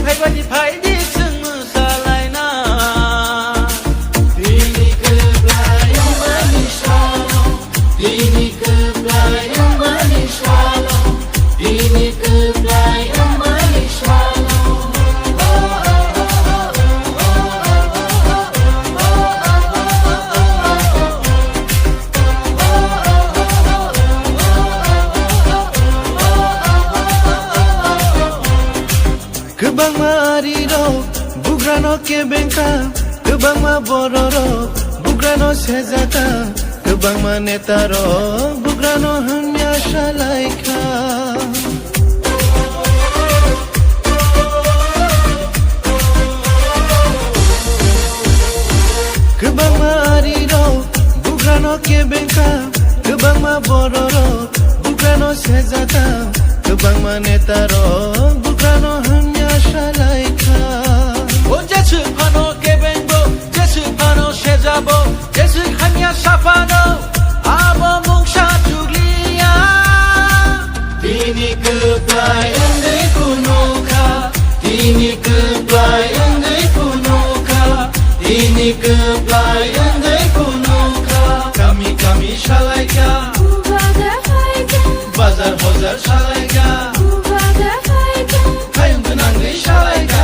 Haibadi Paidi Musalina Dini Keblayang Maniswalo Dini Keblayang Maniswalo Dini Keblayang Maniswalo Kebang mariro, bugrano ke bengka, kebang ma bororo, bugrano sezata, kebang ma netaro, bugrano hanya shalaika. Kebang mariro, bugrano ke bengka, kebang ma bororo, bugrano sezata, kebang ma netaro, bugrano hanya shalaika. O jesu pano kebengo, jesu pano shezabo, jesu hanya shafano, abo mungsha juglia. Dini keblayang de kunuka, dini keblayang de kunuka, dini keblayang de kunuka. Kami shalaika, bazar bozar shalaika. Kayung benang de shalaika.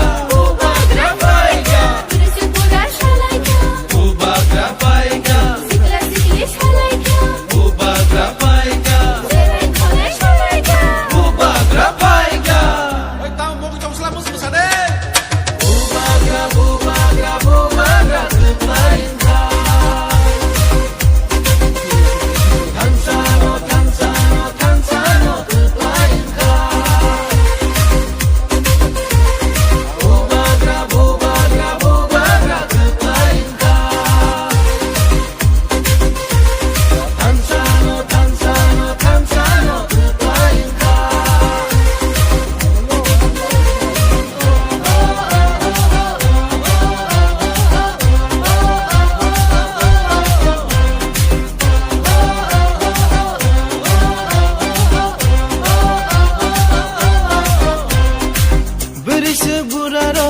Seburaro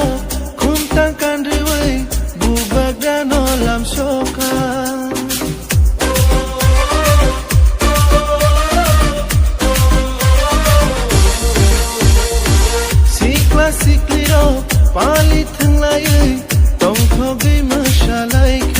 kumtangkan riwai bubak dan olam soka. Sikla sikliro palit hang layai tong thogi masalai.